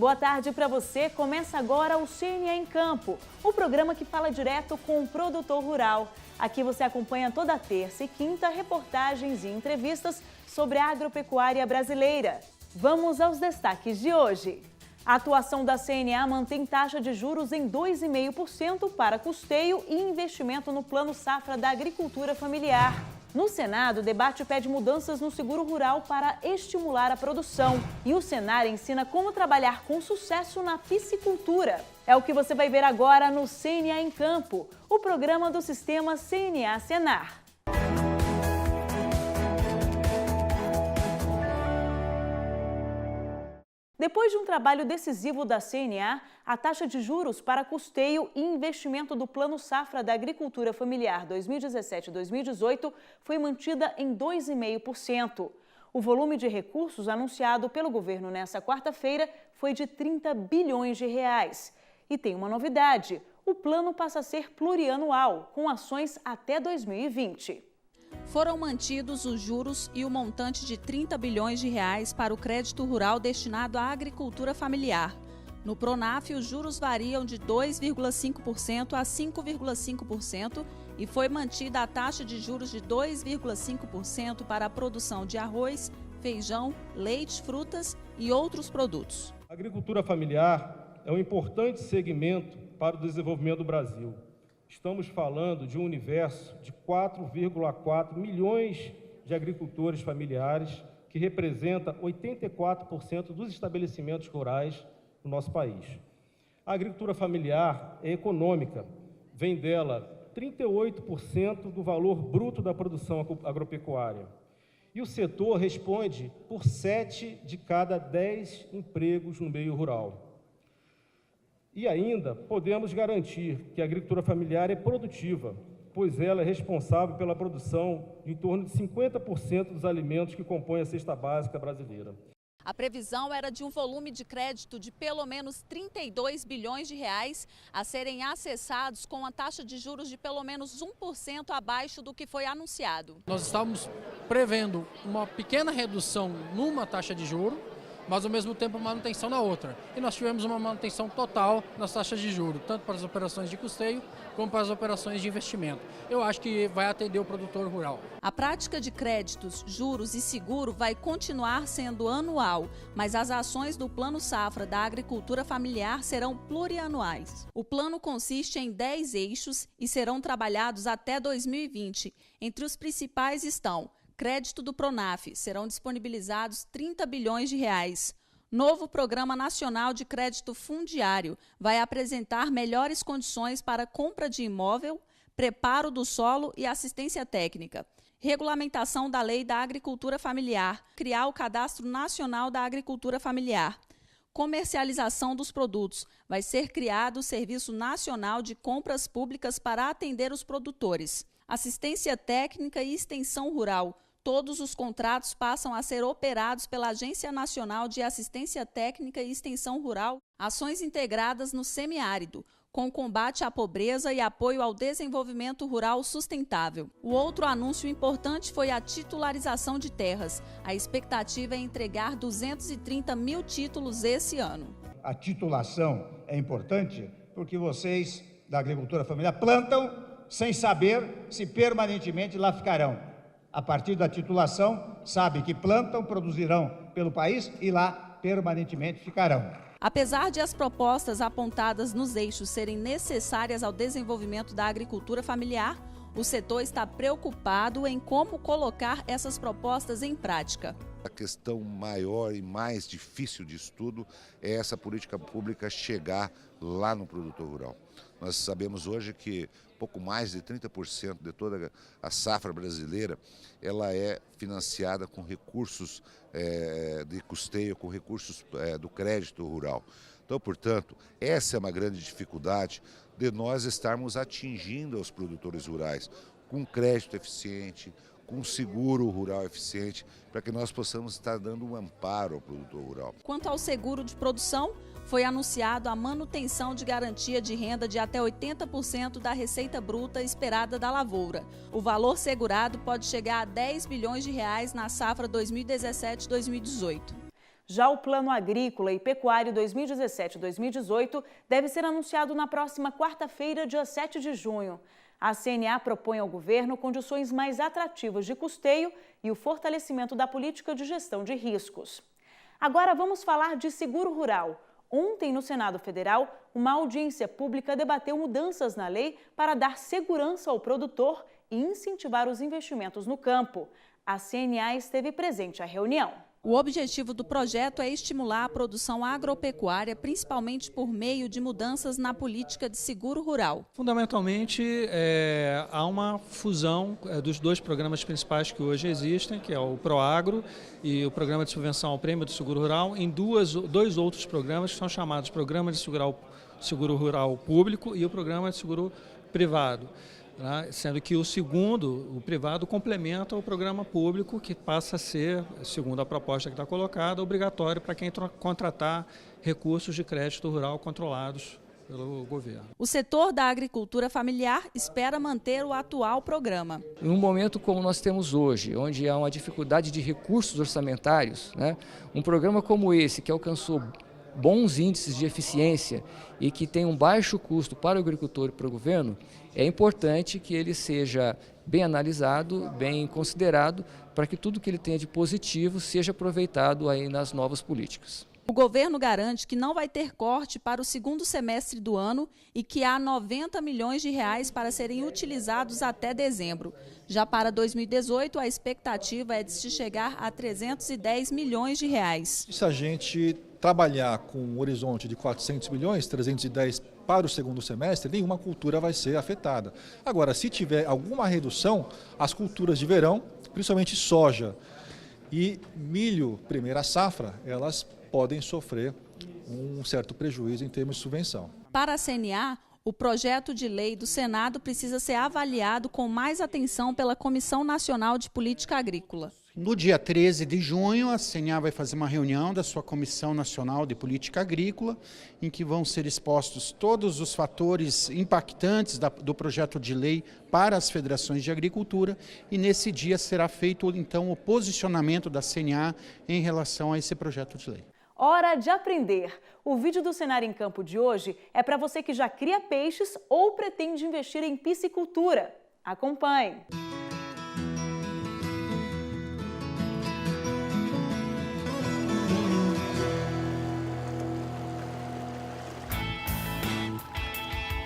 Boa tarde para você. Começa agora o CNA em Campo, o programa que fala direto com o produtor rural. Aqui você acompanha toda terça e quinta reportagens e entrevistas sobre a agropecuária brasileira. Vamos aos destaques de hoje. A atuação da CNA mantém taxa de juros em 2,5% para custeio e investimento no Plano Safra da Agricultura Familiar. No Senado, o debate pede mudanças no seguro rural para estimular a produção. E o Senar ensina como trabalhar com sucesso na piscicultura. É o que você vai ver agora no CNA em Campo, o programa do sistema CNA Senar. Depois de um trabalho decisivo da CNA, a taxa de juros para custeio e investimento do Plano Safra da Agricultura Familiar 2017-2018 foi mantida em 2,5%. O volume de recursos anunciado pelo governo nesta quarta-feira foi de 30 bilhões de reais. E tem uma novidade: o plano passa a ser plurianual, com ações até 2020. Foram mantidos os juros e o montante de 30 bilhões de reais para o crédito rural destinado à agricultura familiar. No Pronaf, os juros variam de 2,5% a 5,5% e foi mantida a taxa de juros de 2,5% para a produção de arroz, feijão, leite, frutas e outros produtos. A agricultura familiar é um importante segmento para o desenvolvimento do Brasil. Estamos falando de um universo de 4,4 milhões de agricultores familiares, que representa 84% dos estabelecimentos rurais no nosso país. A agricultura familiar é econômica, vem dela 38% do valor bruto da produção agropecuária. E o setor responde por 7 de cada 10 empregos no meio rural. E ainda podemos garantir que a agricultura familiar é produtiva, pois ela é responsável pela produção de em torno de 50% dos alimentos que compõem a cesta básica brasileira. A previsão era de um volume de crédito de pelo menos 32 bilhões de reais a serem acessados com a taxa de juros de pelo menos 1% abaixo do que foi anunciado. Nós estávamos prevendo uma pequena redução numa taxa de juros, mas ao mesmo tempo manutenção na outra. E nós tivemos uma manutenção total nas taxas de juros, tanto para as operações de custeio como para as operações de investimento. Eu acho que vai atender o produtor rural. A prática de créditos, juros e seguro vai continuar sendo anual, mas as ações do Plano Safra da Agricultura Familiar serão plurianuais. O plano consiste em 10 eixos e serão trabalhados até 2020. Entre os principais estão: crédito do Pronaf, serão disponibilizados 30 bilhões de reais. Novo Programa Nacional de Crédito Fundiário vai apresentar melhores condições para compra de imóvel, preparo do solo e assistência técnica. Regulamentação da Lei da Agricultura Familiar, criar o Cadastro Nacional da Agricultura Familiar. Comercialização dos produtos, vai ser criado o Serviço Nacional de Compras Públicas para atender os produtores. Assistência técnica e extensão rural. Todos os contratos passam a ser operados pela Agência Nacional de Assistência Técnica e Extensão Rural. Ações integradas no semiárido, com combate à pobreza e apoio ao desenvolvimento rural sustentável. O outro anúncio importante foi a titularização de terras. A expectativa é entregar 230 mil títulos esse ano. A titulação é importante porque vocês, da agricultura familiar, plantam sem saber se permanentemente lá ficarão. A partir da titulação, sabem que plantam, produzirão pelo país e lá permanentemente ficarão. Apesar de as propostas apontadas nos eixos serem necessárias ao desenvolvimento da agricultura familiar, o setor está preocupado em como colocar essas propostas em prática. A questão maior e mais difícil de estudo é essa política pública chegar lá no produtor rural. Nós sabemos hoje que pouco mais de 30% de toda a safra brasileira ela é financiada com recursos de custeio, com recursos do crédito rural. Então, portanto, essa é uma grande dificuldade de nós estarmos atingindo os produtores rurais com crédito eficiente, com seguro rural eficiente, para que nós possamos estar dando um amparo ao produtor rural. Quanto ao seguro de produção, foi anunciado a manutenção de garantia de renda de até 80% da receita bruta esperada da lavoura. O valor segurado pode chegar a 10 bilhões de reais na safra 2017-2018. Já o Plano Agrícola e Pecuário 2017-2018 deve ser anunciado na próxima quarta-feira, dia 7 de junho. A CNA propõe ao governo condições mais atrativas de custeio e o fortalecimento da política de gestão de riscos. Agora vamos falar de seguro rural. Ontem, no Senado Federal, uma audiência pública debateu mudanças na lei para dar segurança ao produtor e incentivar os investimentos no campo. A CNA esteve presente à reunião. O objetivo do projeto é estimular a produção agropecuária, principalmente por meio de mudanças na política de seguro rural. Fundamentalmente, há uma fusão dos dois programas principais que hoje existem, que é o ProAgro e o Programa de Subvenção ao Prêmio do Seguro Rural, em dois outros programas que são chamados Programa de Seguro Rural Público e o Programa de Seguro Privado. Sendo que o segundo, o privado, complementa o programa público, que passa a ser, segundo a proposta que está colocada, obrigatório para quem contratar recursos de crédito rural controlados pelo governo. O setor da agricultura familiar espera manter o atual programa. Num momento como nós temos hoje, onde há uma dificuldade de recursos orçamentários, um programa como esse, que alcançou bons índices de eficiência e que tem um baixo custo para o agricultor e para o governo, é importante que ele seja bem analisado, bem considerado, para que tudo que ele tenha de positivo seja aproveitado aí nas novas políticas. O governo garante que não vai ter corte para o segundo semestre do ano e que há 90 milhões de reais para serem utilizados até dezembro. Já para 2018, a expectativa é de se chegar a 310 milhões de reais. Se a gente trabalhar com um horizonte de 400 milhões, 310 para o segundo semestre, nenhuma cultura vai ser afetada. Agora, se tiver alguma redução, as culturas de verão, principalmente soja e milho, primeira safra, elas podem sofrer um certo prejuízo em termos de subvenção. Para a CNA, o projeto de lei do Senado precisa ser avaliado com mais atenção pela Comissão Nacional de Política Agrícola. No dia 13 de junho, a CNA vai fazer uma reunião da sua Comissão Nacional de Política Agrícola, em que vão ser expostos todos os fatores impactantes do projeto de lei para as federações de agricultura, e nesse dia será feito, então, o posicionamento da CNA em relação a esse projeto de lei. Hora de aprender! O vídeo do Senar em Campo de hoje é para você que já cria peixes ou pretende investir em piscicultura. Acompanhe!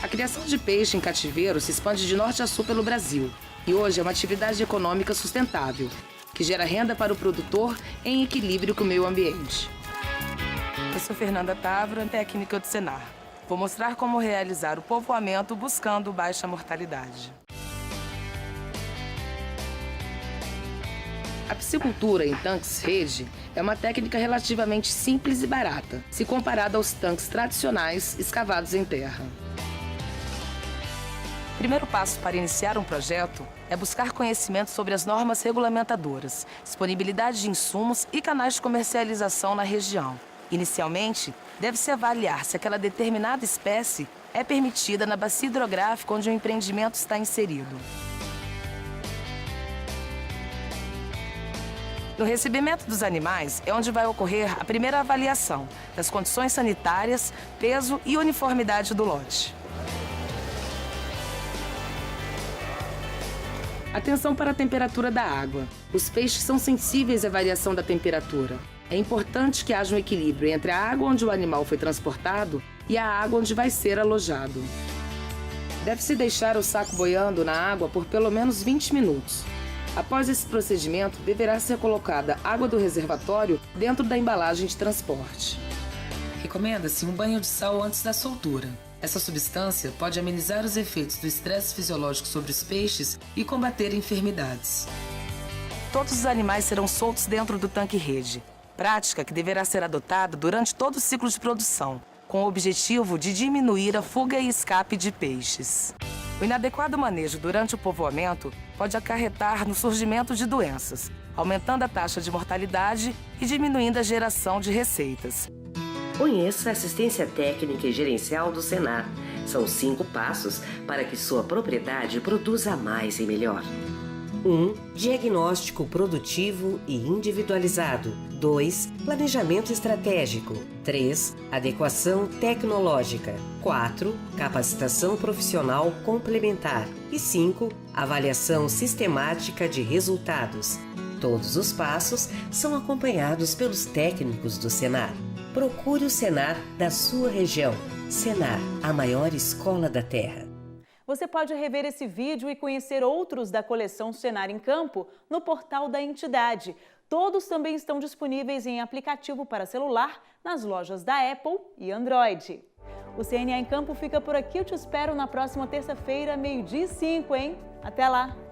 A criação de peixe em cativeiro se expande de norte a sul pelo Brasil e hoje é uma atividade econômica sustentável, que gera renda para o produtor em equilíbrio com o meio ambiente. Eu sou Fernanda Távora, técnica do Senar. Vou mostrar como realizar o povoamento buscando baixa mortalidade. A piscicultura em tanques-rede é uma técnica relativamente simples e barata, se comparada aos tanques tradicionais escavados em terra. O primeiro passo para iniciar um projeto é buscar conhecimento sobre as normas regulamentadoras, disponibilidade de insumos e canais de comercialização na região. Inicialmente, deve-se avaliar se aquela determinada espécie é permitida na bacia hidrográfica onde o empreendimento está inserido. No recebimento dos animais é onde vai ocorrer a primeira avaliação das condições sanitárias, peso e uniformidade do lote. Atenção para a temperatura da água. Os peixes são sensíveis à variação da temperatura. É importante que haja um equilíbrio entre a água onde o animal foi transportado e a água onde vai ser alojado. Deve-se deixar o saco boiando na água por pelo menos 20 minutos. Após esse procedimento, deverá ser colocada água do reservatório dentro da embalagem de transporte. Recomenda-se um banho de sal antes da soltura. Essa substância pode amenizar os efeitos do estresse fisiológico sobre os peixes e combater enfermidades. Todos os animais serão soltos dentro do tanque-rede, prática que deverá ser adotada durante todo o ciclo de produção, com o objetivo de diminuir a fuga e escape de peixes. O inadequado manejo durante o povoamento pode acarretar no surgimento de doenças, aumentando a taxa de mortalidade e diminuindo a geração de receitas. Conheça a assistência técnica e gerencial do Senar. São 5 passos para que sua propriedade produza mais e melhor. 1. Diagnóstico produtivo e individualizado. 2. Planejamento estratégico. 3. Adequação tecnológica. 4. Capacitação profissional complementar. E 5. Avaliação sistemática de resultados. Todos os passos são acompanhados pelos técnicos do Senar. Procure o Senar da sua região. Senar, a maior escola da Terra. Você pode rever esse vídeo e conhecer outros da coleção Senar em Campo no portal da entidade. Todos também estão disponíveis em aplicativo para celular nas lojas da Apple e Android. O CNA em Campo fica por aqui. Eu te espero na próxima terça-feira, 12h05, hein? Até lá!